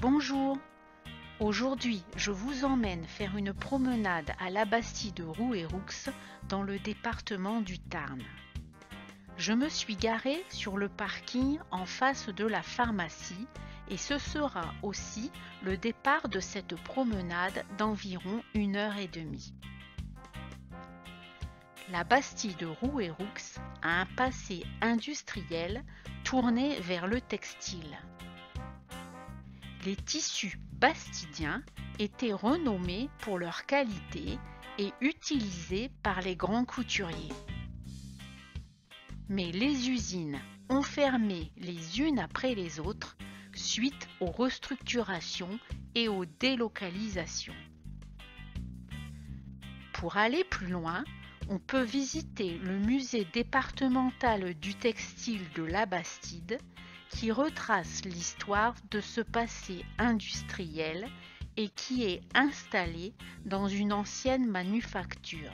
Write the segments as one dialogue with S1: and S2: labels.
S1: Bonjour, aujourd'hui je vous emmène faire une promenade à la Bastide de Rouerux dans le département du Tarn. Je me suis garée sur le parking en face de la pharmacie et ce sera aussi le départ de cette promenade d'environ 1h30. La Bastide de Rouerux a un passé industriel tourné vers le textile. Les tissus bastidiens étaient renommés pour leur qualité et utilisés par les grands couturiers. Mais les usines ont fermé les unes après les autres suite aux restructurations et aux délocalisations. Pour aller plus loin, on peut visiter le musée départemental du textile de la Bastide qui retrace l'histoire de ce passé industriel et qui est installé dans une ancienne manufacture.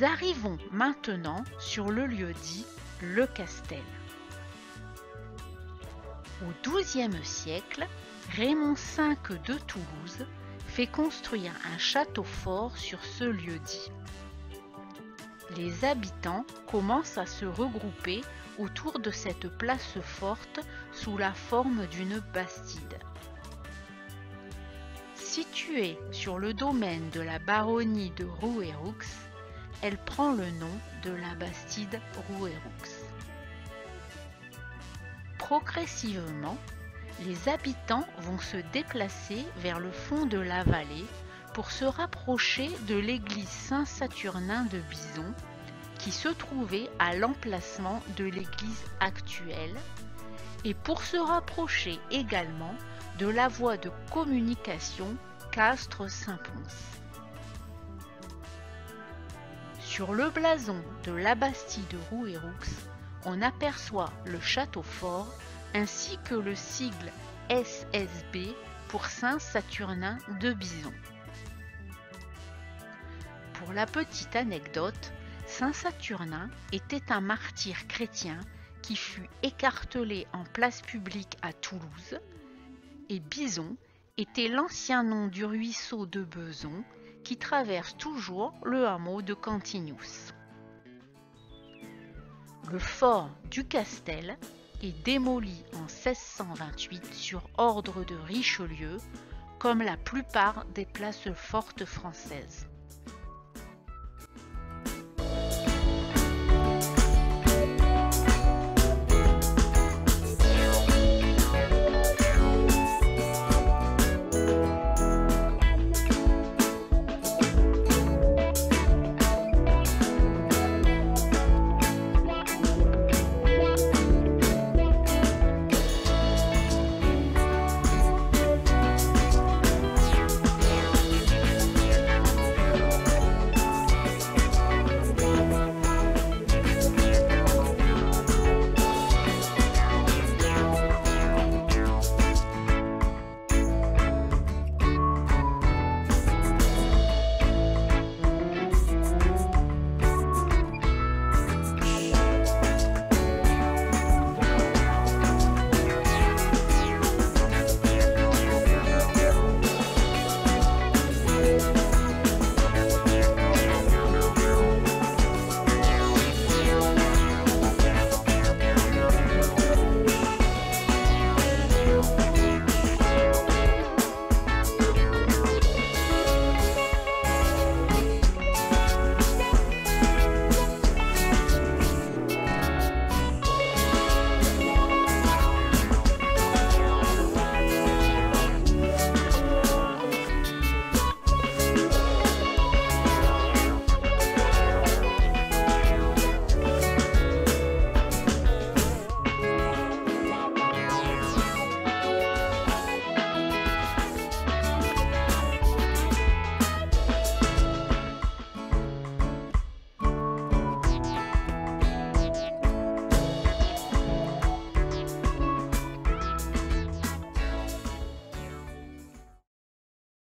S1: Nous arrivons maintenant sur le lieu dit Le Castel. Au XIIe siècle, Raymond V de Toulouse fait construire un château fort sur ce lieu dit. Les habitants commencent à se regrouper autour de cette place forte sous la forme d'une bastide. Située sur le domaine de la baronnie de Rouerux, elle prend le nom de la bastide Rouerux. Progressivement, les habitants vont se déplacer vers le fond de la vallée pour se rapprocher de l'église Saint-Saturnin de Bison, qui se trouvait à l'emplacement de l'église actuelle, et pour se rapprocher également de la voie de communication Castres-Saint-Pons. Sur le blason de l'Abbatie de Rouerux, on aperçoit le château fort ainsi que le sigle SSB pour Saint-Saturnin de Bison. Pour la petite anecdote, Saint-Saturnin était un martyr chrétien qui fut écartelé en place publique à Toulouse, et Bison était l'ancien nom du ruisseau de Beson qui traverse toujours le hameau de Cantignous. Le fort du Castel est démoli en 1628 sur ordre de Richelieu, comme la plupart des places fortes françaises.